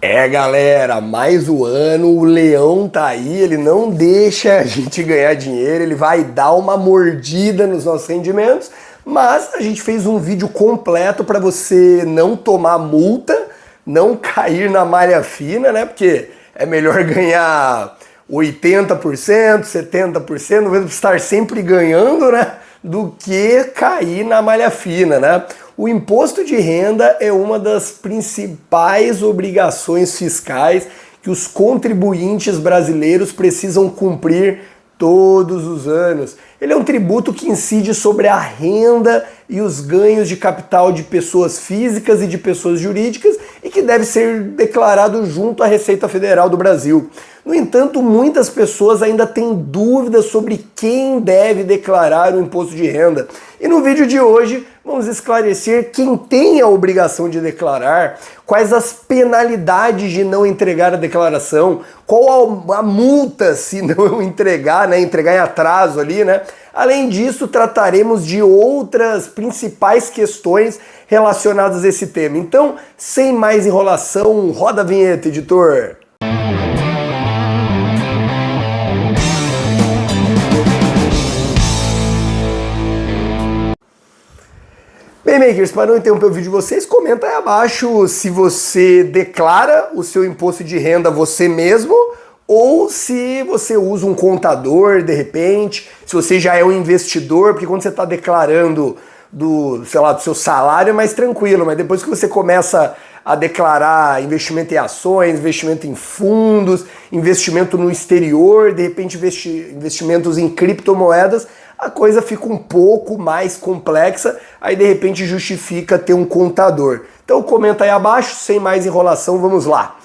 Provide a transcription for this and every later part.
É, galera, mais um ano, o leão tá aí, ele não deixa a gente ganhar dinheiro, ele vai dar uma mordida nos nossos rendimentos, mas a gente fez um vídeo completo para você não tomar multa, não cair na malha fina, né? Porque é melhor ganhar 80%, 70%, no vez de estar sempre ganhando, né? Do que cair na malha fina, né? O imposto de renda é uma das principais obrigações fiscais que os contribuintes brasileiros precisam cumprir todos os anos. Ele é um tributo que incide sobre a renda e os ganhos de capital de pessoas físicas e de pessoas jurídicas e que deve ser declarado junto à Receita Federal do Brasil. No entanto, muitas pessoas ainda têm dúvidas sobre quem deve declarar o imposto de renda. E no vídeo de hoje vamos esclarecer quem tem a obrigação de declarar, quais as penalidades de não entregar a declaração, qual a multa se não entregar, né, entregar em atraso ali, né? Além disso, trataremos de outras principais questões relacionadas a esse tema. Então, sem mais enrolação, roda a vinheta, editor! Bem, makers, para não interromper o vídeo de vocês, comenta aí abaixo se você declara o seu imposto de renda você mesmo ou se você usa um contador de repente, se você já é um investidor, porque quando você está declarando do seu salário é mais tranquilo, mas depois que você começa a declarar investimento em ações, investimento em fundos, investimento no exterior, de repente investimentos em criptomoedas, a coisa fica um pouco mais complexa, aí de repente justifica ter um contador. Então comenta aí abaixo, sem mais enrolação, vamos lá.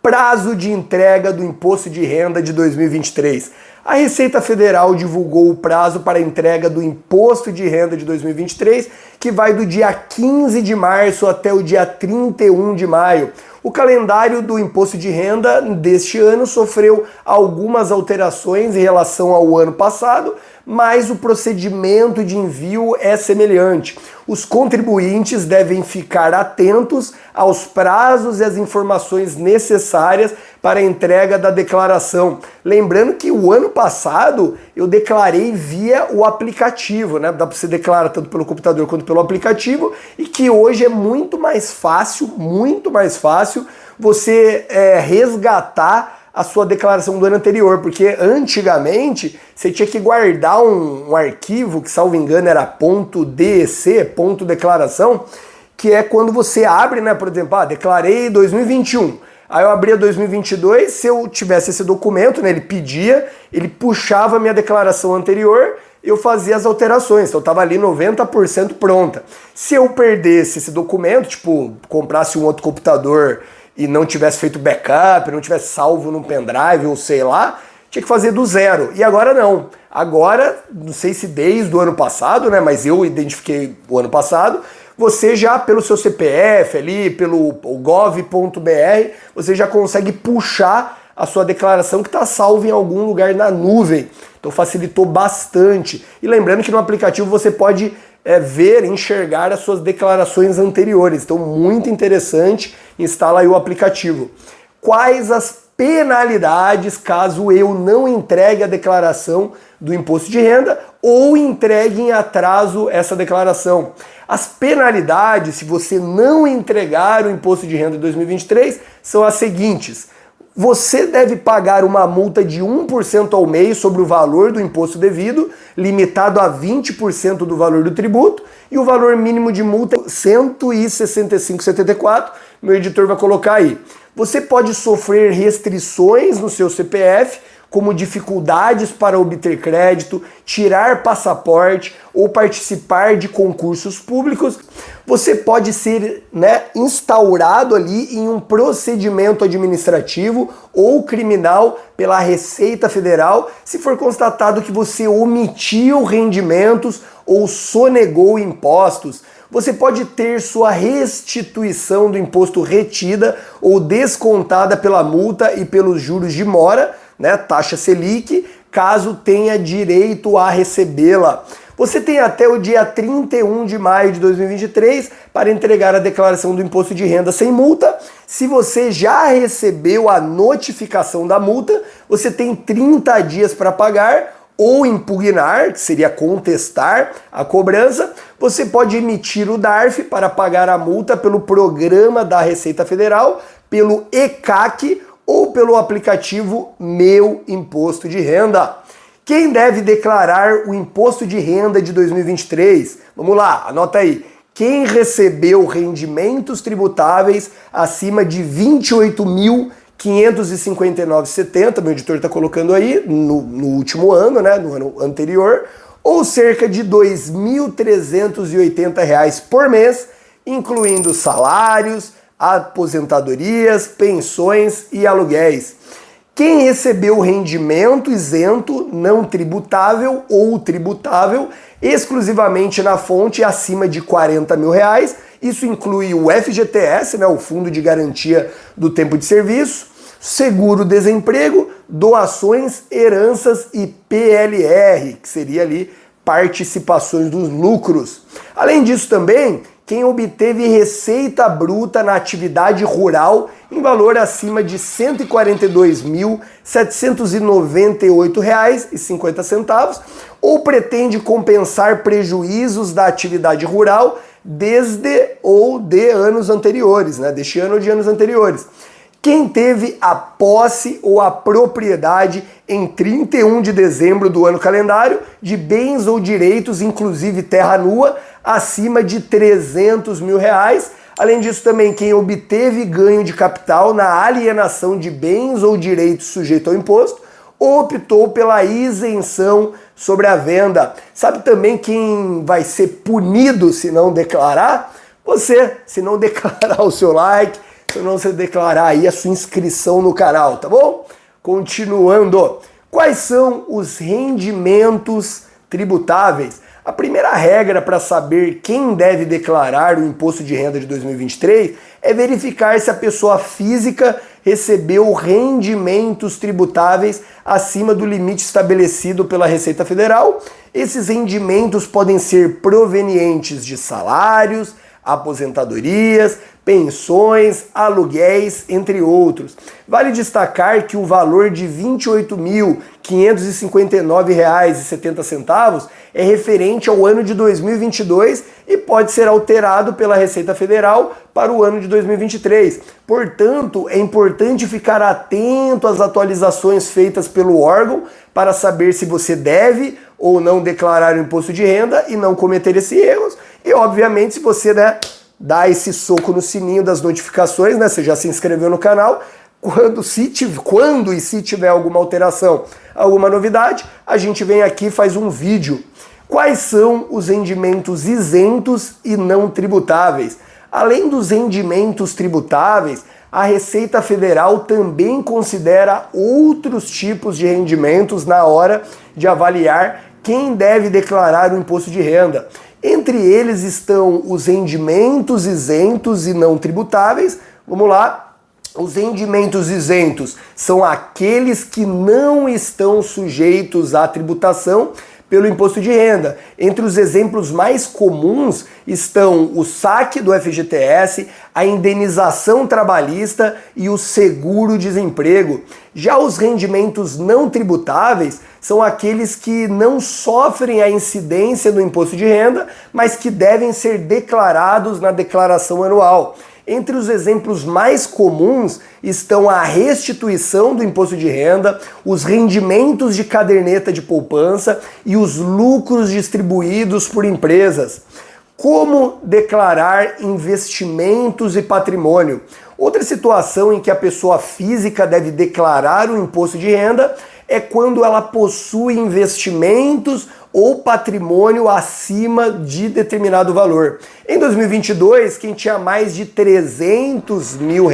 Prazo de entrega do Imposto de Renda de 2023. A Receita Federal divulgou o prazo para a entrega do Imposto de Renda de 2023, que vai do dia 15 de março até o dia 31 de maio. O calendário do Imposto de Renda deste ano sofreu algumas alterações em relação ao ano passado, mas o procedimento de envio é semelhante. Os contribuintes devem ficar atentos aos prazos e às informações necessárias para a entrega da declaração. Lembrando que o ano passado eu declarei via o aplicativo, né? Dá para você declarar tanto pelo computador quanto pelo aplicativo, e que hoje é muito mais fácil você resgatar a sua declaração do ano anterior, porque antigamente você tinha que guardar um arquivo que, salvo engano, era .dec, ponto declaração, que é quando você abre, né, por exemplo, declarei 2021, aí eu abria 2022, se eu tivesse esse documento, né, ele puxava a minha declaração anterior, eu fazia as alterações, então eu estava ali 90% pronta. Se eu perdesse esse documento, tipo, comprasse um outro computador e não tivesse feito backup, não tivesse salvo num pendrive ou sei lá, tinha que fazer do zero. E agora não. Agora, não sei se desde o ano passado, né, mas eu identifiquei o ano passado, você já, pelo seu CPF ali, pelo gov.br, você já consegue puxar a sua declaração que está salva em algum lugar na nuvem. Então facilitou bastante. E lembrando que no aplicativo você pode ver, enxergar as suas declarações anteriores. Então muito interessante, instala aí o aplicativo. Quais as penalidades caso eu não entregue a declaração do imposto de renda ou entregue em atraso essa declaração? As penalidades, se você não entregar o imposto de renda de 2023, são as seguintes. Você deve pagar uma multa de 1% ao mês sobre o valor do imposto devido, limitado a 20% do valor do tributo, e o valor mínimo de multa é R$ 165,74, meu editor vai colocar aí. Você pode sofrer restrições no seu CPF, como dificuldades para obter crédito, tirar passaporte ou participar de concursos públicos. Você pode ser, instaurado ali em um procedimento administrativo ou criminal pela Receita Federal se for constatado que você omitiu rendimentos ou sonegou impostos. Você pode ter sua restituição do imposto retida ou descontada pela multa e pelos juros de mora, taxa Selic, caso tenha direito a recebê-la. Você tem até o dia 31 de maio de 2023 para entregar a declaração do imposto de renda sem multa. Se você já recebeu a notificação da multa, você tem 30 dias para pagar ou impugnar, que seria contestar a cobrança. Você pode emitir o DARF para pagar a multa pelo programa da Receita Federal, pelo ECAC ou pelo aplicativo Meu Imposto de Renda. Quem deve declarar o imposto de renda de 2023? Vamos lá, anota aí. Quem recebeu rendimentos tributáveis acima de R$ 28.559,70, meu editor está colocando aí, no último ano, né, no ano anterior, ou cerca de R$ 2.380 por mês, incluindo salários, aposentadorias, pensões e aluguéis. Quem recebeu rendimento isento, não tributável ou tributável exclusivamente na fonte acima de R$ 40 mil, isso inclui o FGTS, né, o Fundo de Garantia do Tempo de Serviço, seguro-desemprego, doações, heranças e PLR, que seria ali participações dos lucros. Além disso também, quem obteve receita bruta na atividade rural em valor acima de R$ 142.798,50 ou pretende compensar prejuízos da atividade rural desde ou de anos anteriores, né? Deste ano ou de anos anteriores. Quem teve a posse ou a propriedade em 31 de dezembro do ano calendário de bens ou direitos, inclusive terra nua, acima de R$ 300 mil. Além disso também quem obteve ganho de capital na alienação de bens ou direitos sujeito ao imposto, optou pela isenção sobre a venda. Sabe também quem vai ser punido se não declarar? Você, se não declarar o seu like, se não você declarar aí a sua inscrição no canal, tá bom? Continuando, quais são os rendimentos tributáveis? A primeira regra para saber quem deve declarar o imposto de renda de 2023 é verificar se a pessoa física recebeu rendimentos tributáveis acima do limite estabelecido pela Receita Federal. Esses rendimentos podem ser provenientes de salários, aposentadorias, pensões, aluguéis, entre outros. Vale destacar que o valor de R$ 28.559,70 é referente ao ano de 2022 e pode ser alterado pela Receita Federal para o ano de 2023. Portanto, é importante ficar atento às atualizações feitas pelo órgão para saber se você deve ou não declarar o imposto de renda e não cometer esses erros. E, obviamente, se você, né, dá esse soco no sininho das notificações, né? Você já se inscreveu no canal. Quando e se tiver alguma alteração, alguma novidade, a gente vem aqui e faz um vídeo. Quais são os rendimentos isentos e não tributáveis? Além dos rendimentos tributáveis, a Receita Federal também considera outros tipos de rendimentos na hora de avaliar quem deve declarar o imposto de renda. Entre eles estão os rendimentos isentos e não tributáveis. Vamos lá. Os rendimentos isentos são aqueles que não estão sujeitos à tributação pelo imposto de renda. Entre os exemplos mais comuns estão o saque do FGTS, a indenização trabalhista e o seguro-desemprego. Já os rendimentos não tributáveis são aqueles que não sofrem a incidência do imposto de renda, mas que devem ser declarados na declaração anual. Entre os exemplos mais comuns estão a restituição do imposto de renda, os rendimentos de caderneta de poupança e os lucros distribuídos por empresas. Como declarar investimentos e patrimônio? Outra situação em que a pessoa física deve declarar o imposto de renda é quando ela possui investimentos ou patrimônio acima de determinado valor. Em 2022, quem tinha mais de R$ 300 mil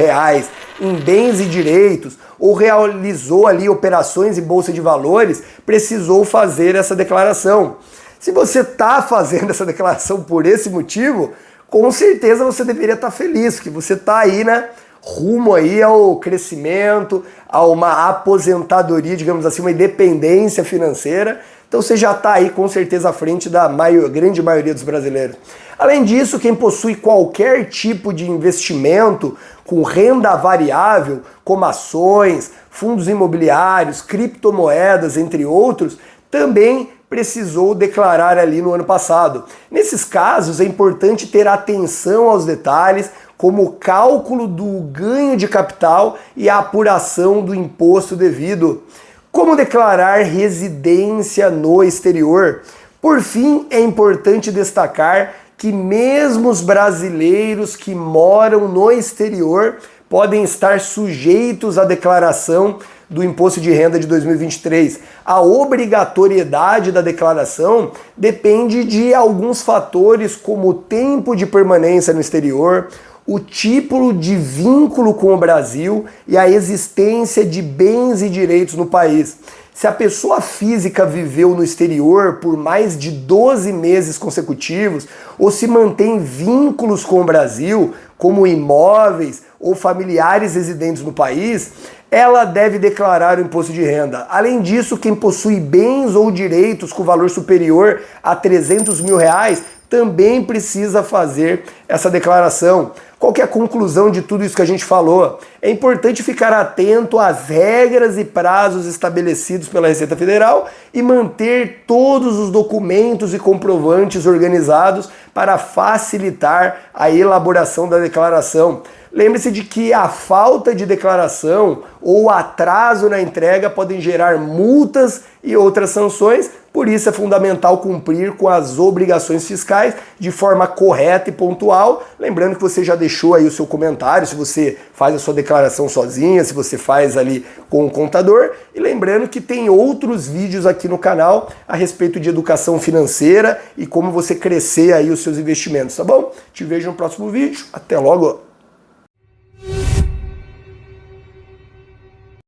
em bens e direitos ou realizou ali operações em bolsa de valores, precisou fazer essa declaração. Se você está fazendo essa declaração por esse motivo, com certeza você deveria estar feliz, porque você está aí, né, rumo aí ao crescimento, a uma aposentadoria, digamos assim, uma independência financeira. Então você já está aí com certeza à frente da grande maioria dos brasileiros. Além disso, quem possui qualquer tipo de investimento com renda variável, como ações, fundos imobiliários, criptomoedas, entre outros, também precisou declarar ali no ano passado. Nesses casos, é importante ter atenção aos detalhes, como o cálculo do ganho de capital e a apuração do imposto devido. Como declarar residência no exterior? Por fim, é importante destacar que mesmo os brasileiros que moram no exterior podem estar sujeitos à declaração do Imposto de Renda de 2023. A obrigatoriedade da declaração depende de alguns fatores, como o tempo de permanência no exterior, o tipo de vínculo com o Brasil e a existência de bens e direitos no país. Se a pessoa física viveu no exterior por mais de 12 meses consecutivos ou se mantém vínculos com o Brasil, como imóveis ou familiares residentes no país, ela deve declarar o imposto de renda. Além disso, quem possui bens ou direitos com valor superior a R$300 mil também precisa fazer essa declaração. Qual que é a conclusão de tudo isso que a gente falou? É importante ficar atento às regras e prazos estabelecidos pela Receita Federal e manter todos os documentos e comprovantes organizados para facilitar a elaboração da declaração. Lembre-se de que a falta de declaração ou atraso na entrega podem gerar multas e outras sanções, por isso é fundamental cumprir com as obrigações fiscais de forma correta e pontual. Lembrando que você já deixou aí o seu comentário, se você faz a sua declaração sozinha, se você faz ali com o contador. E lembrando que tem outros vídeos aqui no canal a respeito de educação financeira e como você crescer aí os seus investimentos, tá bom? Te vejo no próximo vídeo. Até logo!